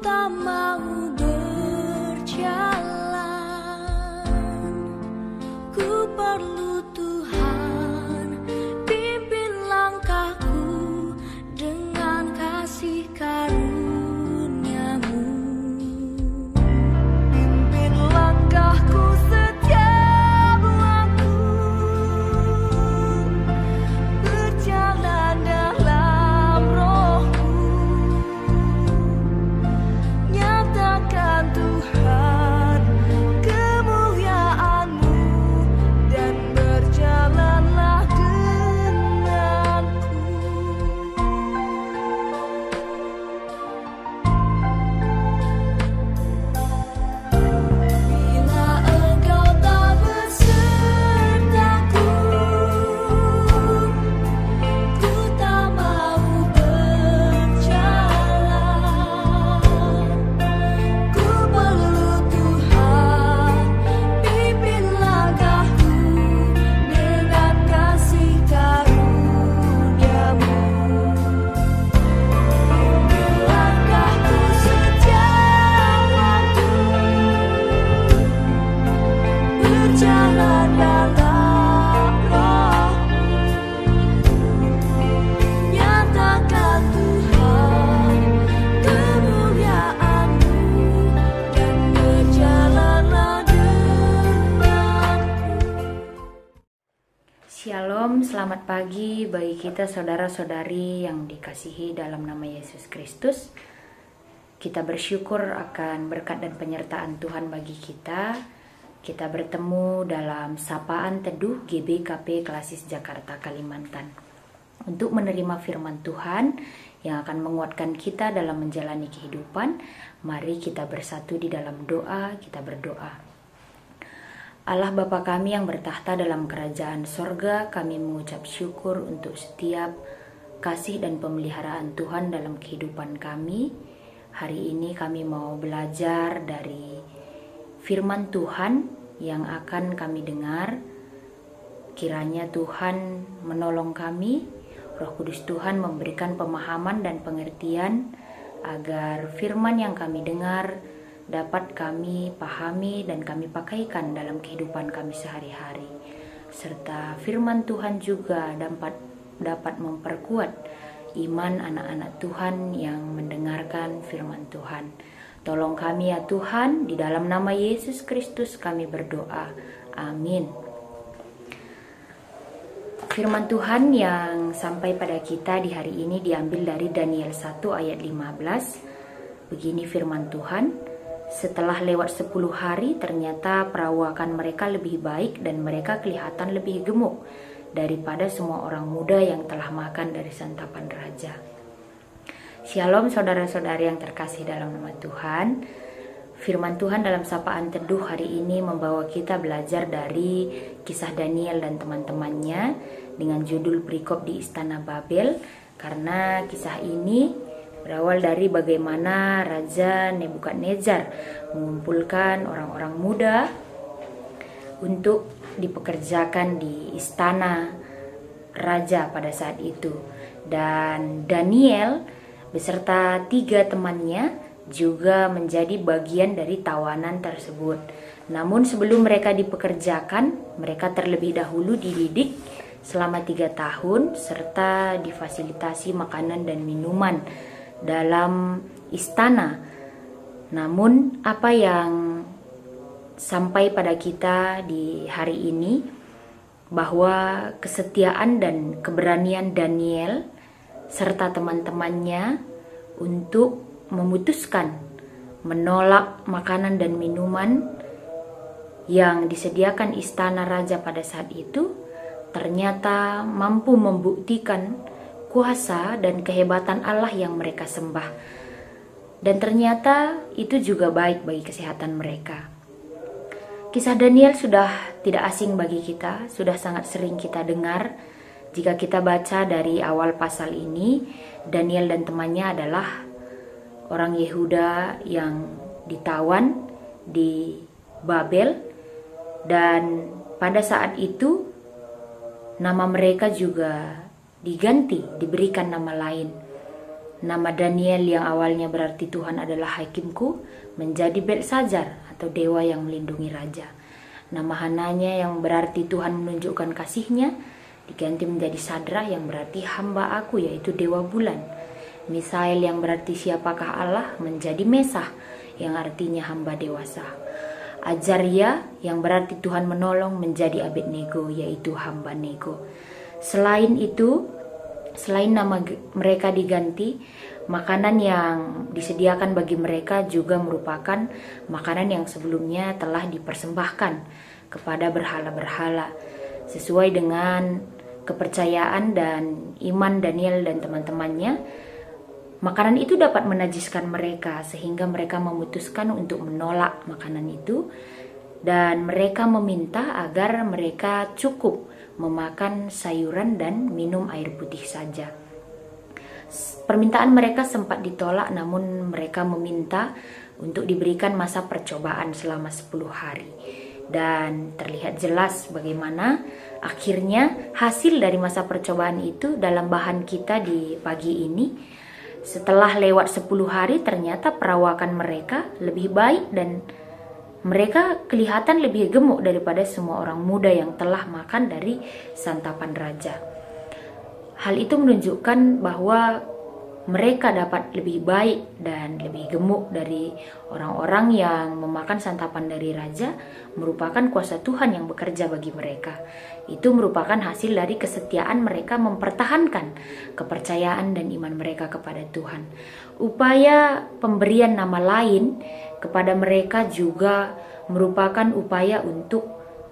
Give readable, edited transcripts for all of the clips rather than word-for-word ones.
tak mau berjalan, ku perlu Tuhan, pimpin langkahku dengan kasih karunia-Mu. Pimpin langkahku setiap waktu, berjalan dalam Roh-Mu. Nyatakan Tuhan kemuliaan-Mu dan berjalanlah denganku. Bila Engkau tak besertaku, ku tak mau berjalan. Ku perlu Tuhan, pimpin langkahku dengan kasih karunia-Mu. Pimpin langkahku setiap waktu, berjalan dalam Roh-Mu. Nyatakan Tuhan kemuliaan-Mu dan berjalanlah denganku. Shalom, selamat pagi bagi kita saudara-saudari yang dikasihi dalam nama Yesus Kristus. Kita bersyukur akan berkat dan penyertaan Tuhan bagi kita. Kita bertemu dalam Sapaan Teduh GBKP Klasis Jakarta, Kalimantan, untuk menerima firman Tuhan yang akan menguatkan kita dalam menjalani kehidupan. Mari kita bersatu di dalam doa. Kita berdoa. Allah Bapa kami yang bertahta dalam kerajaan sorga, kami mengucap syukur untuk setiap kasih dan pemeliharaan Tuhan dalam kehidupan kami. Hari ini kami mau belajar dari firman Tuhan yang akan kami dengar. Kiranya Tuhan menolong kami, Roh Kudus Tuhan memberikan pemahaman dan pengertian agar firman yang kami dengar dapat kami pahami dan kami pakaikan dalam kehidupan kami sehari-hari. Serta firman Tuhan juga dapat memperkuat iman anak-anak Tuhan yang mendengarkan firman Tuhan. Tolong kami ya Tuhan, di dalam nama Yesus Kristus kami berdoa. Amin. Firman Tuhan yang sampai pada kita di hari ini diambil dari Daniel 1 ayat 15. Begini firman Tuhan. Setelah lewat 10 hari, ternyata perawakan mereka lebih baik dan mereka kelihatan lebih gemuk daripada semua orang muda yang telah makan dari santapan raja. Shalom saudara-saudari yang terkasih dalam nama Tuhan. Firman Tuhan dalam Sapaan Teduh hari ini membawa kita belajar dari kisah Daniel dan teman-temannya dengan judul Perikop di Istana Babel, karena kisah ini berawal dari bagaimana Raja Nebukadnezar mengumpulkan orang-orang muda untuk dipekerjakan di istana raja pada saat itu. Dan Daniel beserta 3 temannya juga menjadi bagian dari tawanan tersebut. Namun sebelum mereka dipekerjakan, mereka terlebih dahulu dididik selama 3 tahun serta difasilitasi makanan dan minuman dalam istana. Namun apa yang sampai pada kita di hari ini, bahwa kesetiaan dan keberanian Daniel serta teman-temannya untuk memutuskan menolak makanan dan minuman yang disediakan istana raja pada saat itu ternyata mampu membuktikan kuasa dan kehebatan Allah yang mereka sembah. Dan ternyata itu juga baik bagi kesehatan mereka. Kisah Daniel sudah tidak asing bagi kita, sudah sangat sering kita dengar. Jika kita baca dari awal pasal ini, Daniel dan temannya adalah orang Yehuda yang ditawan di Babel. Dan pada saat itu nama mereka juga diganti, diberikan nama lain. Nama Daniel yang awalnya berarti Tuhan adalah hakimku menjadi Belsajar atau dewa yang melindungi raja. Nama Hananya yang berarti Tuhan menunjukkan kasihnya diganti menjadi Sadra yang berarti hamba aku, yaitu dewa bulan. Misael yang berarti siapakah Allah menjadi Mesah yang artinya hamba dewasa. Azaria yang berarti Tuhan menolong menjadi Abednego, yaitu hamba nego. Selain itu, selain nama mereka diganti, makanan yang disediakan bagi mereka juga merupakan makanan yang sebelumnya telah dipersembahkan kepada berhala-berhala. Sesuai dengan kepercayaan dan iman Daniel dan teman-temannya, makanan itu dapat menajiskan mereka sehingga mereka memutuskan untuk menolak makanan itu, dan mereka meminta agar mereka cukup memakan sayuran dan minum air putih saja. Permintaan mereka sempat ditolak, namun mereka meminta untuk diberikan masa percobaan selama 10 hari. Dan terlihat jelas bagaimana akhirnya hasil dari masa percobaan itu dalam bahan kita di pagi ini. Setelah lewat 10 hari ternyata perawakan mereka lebih baik dan mereka kelihatan lebih gemuk daripada semua orang muda yang telah makan dari santapan raja. Hal itu menunjukkan bahwa mereka dapat lebih baik dan lebih gemuk dari orang-orang yang memakan santapan dari raja, merupakan kuasa Tuhan yang bekerja bagi mereka. Itu merupakan hasil dari kesetiaan mereka mempertahankan kepercayaan dan iman mereka kepada Tuhan. Upaya pemberian nama lain kepada mereka juga merupakan upaya untuk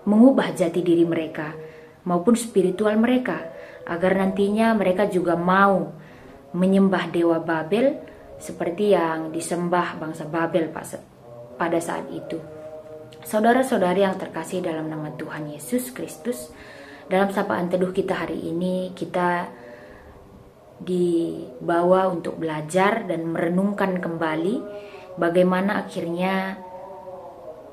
mengubah jati diri mereka maupun spiritual mereka, agar nantinya mereka juga mau menyembah dewa Babel seperti yang disembah bangsa Babel pada saat itu. Saudara-saudari yang terkasih dalam nama Tuhan Yesus Kristus, dalam sapaan teduh kita hari ini kita dibawa untuk belajar dan merenungkan kembali bagaimana akhirnya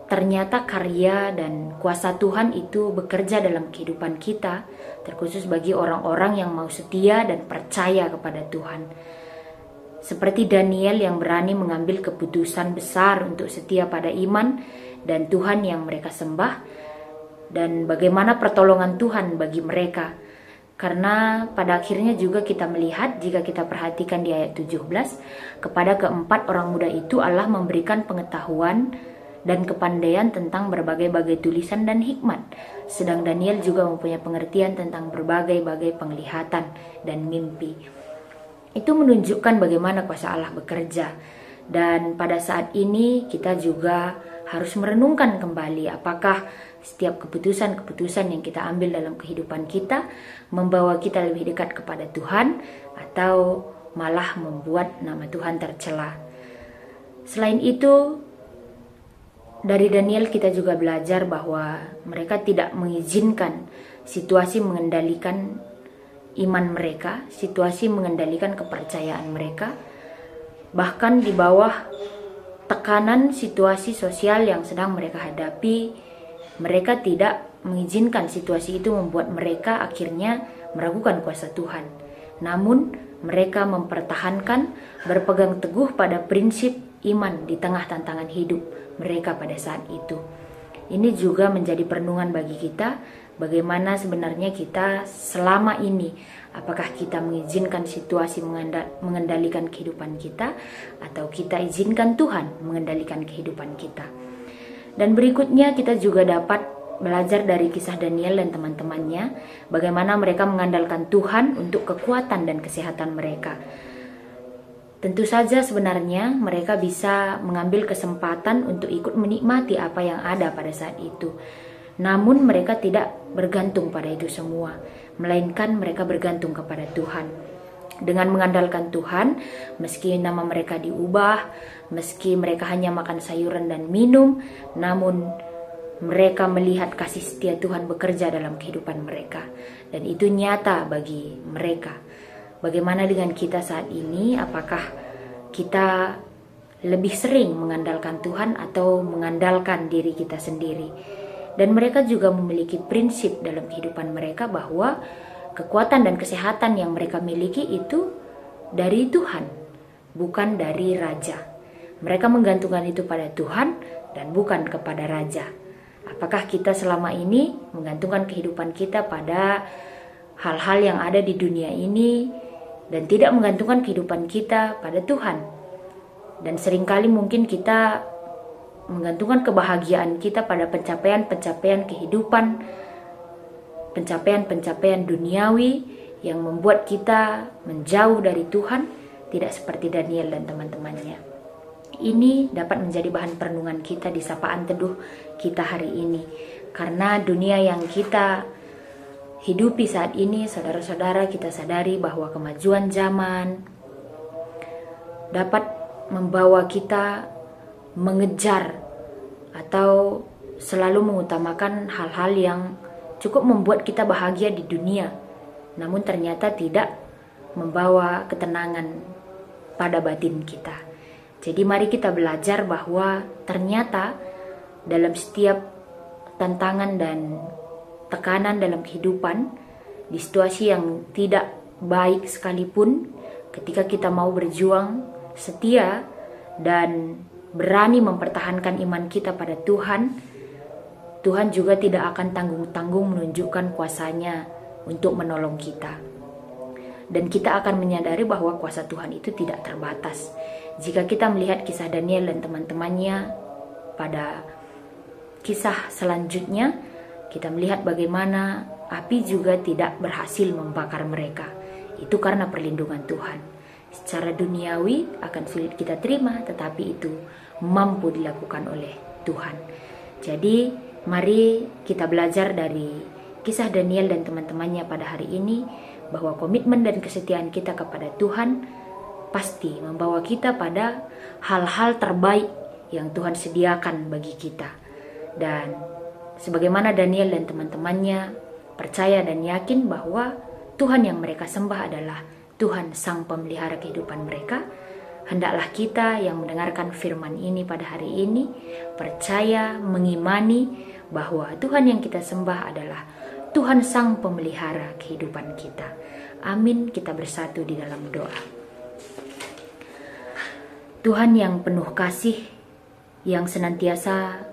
ternyata karya dan kuasa Tuhan itu bekerja dalam kehidupan kita, terkhusus bagi orang-orang yang mau setia dan percaya kepada Tuhan. Seperti Daniel yang berani mengambil keputusan besar untuk setia pada iman dan Tuhan yang mereka sembah, dan bagaimana pertolongan Tuhan bagi mereka. Karena pada akhirnya juga kita melihat, jika kita perhatikan di ayat 17, kepada keempat orang muda itu Allah memberikan pengetahuan dan kepandaian tentang berbagai-bagai tulisan dan hikmat. Sedang Daniel juga mempunyai pengertian tentang berbagai-bagai penglihatan dan mimpi. Itu menunjukkan bagaimana kuasa Allah bekerja. Dan pada saat ini kita juga harus merenungkan kembali apakah setiap keputusan-keputusan yang kita ambil dalam kehidupan kita membawa kita lebih dekat kepada Tuhan atau malah membuat nama Tuhan tercela. Selain itu, dari Daniel kita juga belajar bahwa mereka tidak mengizinkan situasi mengendalikan iman mereka, situasi mengendalikan kepercayaan mereka. Bahkan di bawah tekanan situasi sosial yang sedang mereka hadapi, mereka tidak mengizinkan situasi itu membuat mereka akhirnya meragukan kuasa Tuhan. Namun mereka mempertahankan, berpegang teguh pada prinsip iman di tengah tantangan hidup mereka pada saat itu. Ini juga menjadi perenungan bagi kita, bagaimana sebenarnya kita selama ini, apakah kita mengizinkan situasi mengendalikan kehidupan kita atau kita izinkan Tuhan mengendalikan kehidupan kita. Dan berikutnya kita juga dapat belajar dari kisah Daniel dan teman-temannya, bagaimana mereka mengandalkan Tuhan untuk kekuatan dan kesehatan mereka. Tentu saja sebenarnya mereka bisa mengambil kesempatan untuk ikut menikmati apa yang ada pada saat itu. Namun mereka tidak bergantung pada itu semua, melainkan mereka bergantung kepada Tuhan. Dengan mengandalkan Tuhan, meski nama mereka diubah, meski mereka hanya makan sayuran dan minum, namun mereka melihat kasih setia Tuhan bekerja dalam kehidupan mereka. Dan itu nyata bagi mereka. Bagaimana dengan kita saat ini? Apakah kita lebih sering mengandalkan Tuhan atau mengandalkan diri kita sendiri? Dan mereka juga memiliki prinsip dalam kehidupan mereka bahwa kekuatan dan kesehatan yang mereka miliki itu dari Tuhan, bukan dari raja. Mereka menggantungkan itu pada Tuhan dan bukan kepada raja. Apakah kita selama ini menggantungkan kehidupan kita pada hal-hal yang ada di dunia ini dan tidak menggantungkan kehidupan kita pada Tuhan? Dan seringkali mungkin kita menggantungkan kebahagiaan kita pada pencapaian-pencapaian kehidupan, pencapaian-pencapaian duniawi yang membuat kita menjauh dari Tuhan, tidak seperti Daniel dan teman-temannya. Ini dapat menjadi bahan perenungan kita di sapaan teduh kita hari ini. Karena dunia yang kita hidupi saat ini, saudara-saudara, kita sadari bahwa kemajuan zaman dapat membawa kita mengejar atau selalu mengutamakan hal-hal yang cukup membuat kita bahagia di dunia, namun ternyata tidak membawa ketenangan pada batin kita. Jadi mari kita belajar bahwa ternyata dalam setiap tantangan dan tekanan dalam kehidupan, di situasi yang tidak baik sekalipun, ketika kita mau berjuang setia dan berani mempertahankan iman kita pada Tuhan, Tuhan juga tidak akan tanggung-tanggung menunjukkan kuasa-Nya untuk menolong kita. Dan kita akan menyadari bahwa kuasa Tuhan itu tidak terbatas. Jika kita melihat kisah Daniel dan teman-temannya pada kisah selanjutnya, kita melihat bagaimana api juga tidak berhasil membakar mereka. Itu karena perlindungan Tuhan. Secara duniawi akan sulit kita terima, tetapi itu mampu dilakukan oleh Tuhan. Jadi mari kita belajar dari kisah Daniel dan teman-temannya pada hari ini, bahwa komitmen dan kesetiaan kita kepada Tuhan pasti membawa kita pada hal-hal terbaik yang Tuhan sediakan bagi kita. Dan sebagaimana Daniel dan teman-temannya percaya dan yakin bahwa Tuhan yang mereka sembah adalah Tuhan Sang Pemelihara kehidupan mereka, hendaklah kita yang mendengarkan firman ini pada hari ini percaya, mengimani bahwa Tuhan yang kita sembah adalah Tuhan Sang Pemelihara kehidupan kita. Amin. Kita bersatu di dalam doa. Tuhan yang penuh kasih, yang senantiasa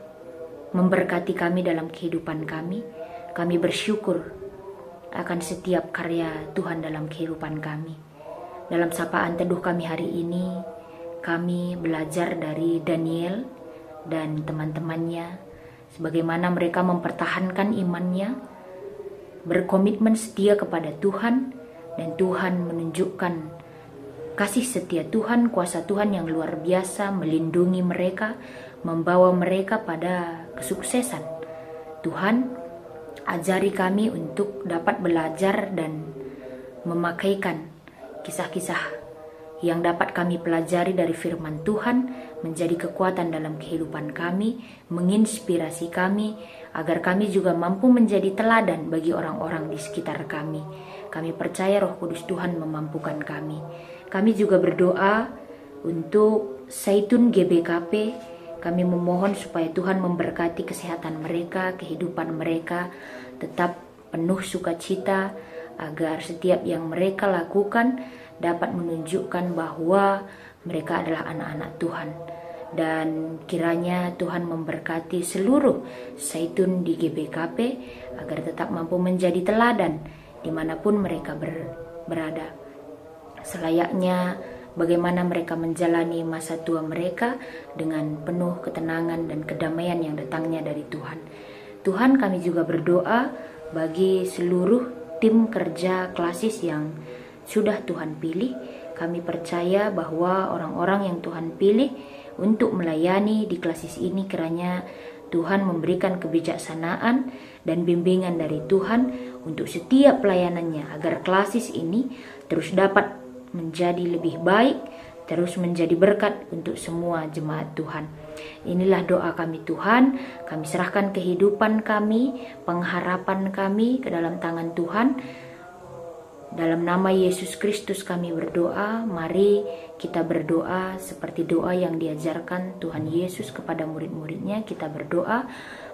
memberkati kami dalam kehidupan kami bersyukur akan setiap karya Tuhan dalam kehidupan kami. Dalam sapaan teduh kami hari ini, kami belajar dari Daniel dan teman-temannya, sebagaimana mereka mempertahankan imannya, berkomitmen setia kepada Tuhan, dan Tuhan menunjukkan kasih setia Tuhan, kuasa Tuhan yang luar biasa melindungi mereka, membawa mereka pada kesuksesan. Tuhan, ajari kami untuk dapat belajar dan memakaikan kisah-kisah yang dapat kami pelajari dari firman Tuhan menjadi kekuatan dalam kehidupan kami, menginspirasi kami, agar kami juga mampu menjadi teladan bagi orang-orang di sekitar kami. Kami percaya Roh Kudus Tuhan memampukan kami. Kami juga berdoa untuk Zaitun GBKP. Kami memohon supaya Tuhan memberkati kesehatan mereka, kehidupan mereka, tetap penuh sukacita, agar setiap yang mereka lakukan dapat menunjukkan bahwa mereka adalah anak-anak Tuhan. Dan kiranya Tuhan memberkati seluruh Zaitun di GBKP agar tetap mampu menjadi teladan dimanapun mereka berada. Selayaknya bagaimana mereka menjalani masa tua mereka dengan penuh ketenangan dan kedamaian yang datangnya dari Tuhan. Tuhan, kami juga berdoa bagi seluruh tim kerja Klasis yang sudah Tuhan pilih. Kami percaya bahwa orang-orang yang Tuhan pilih untuk melayani di Klasis ini, kiranya Tuhan memberikan kebijaksanaan dan bimbingan dari Tuhan untuk setiap pelayanannya, agar Klasis ini terus dapat menjadi lebih baik, terus menjadi berkat untuk semua jemaat Tuhan. Inilah doa kami Tuhan, kami serahkan kehidupan kami, pengharapan kami ke dalam tangan Tuhan. Dalam nama Yesus Kristus kami berdoa, mari kita berdoa seperti doa yang diajarkan Tuhan Yesus kepada murid-muridnya. Kita berdoa,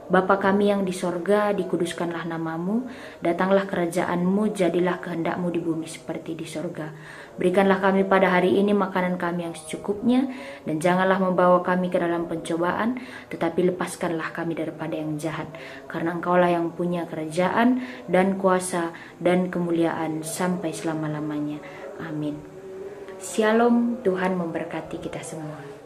Bapa kami yang di sorga, dikuduskanlah namamu, datanglah kerajaanmu, jadilah kehendakmu di bumi seperti di sorga. Berikanlah kami pada hari ini makanan kami yang secukupnya, dan janganlah membawa kami ke dalam pencobaan, tetapi lepaskanlah kami daripada yang jahat. Karena Engkaulah yang punya kerajaan dan kuasa dan kemuliaan sampai selama-lamanya. Amin. Shalom, Tuhan memberkati kita semua.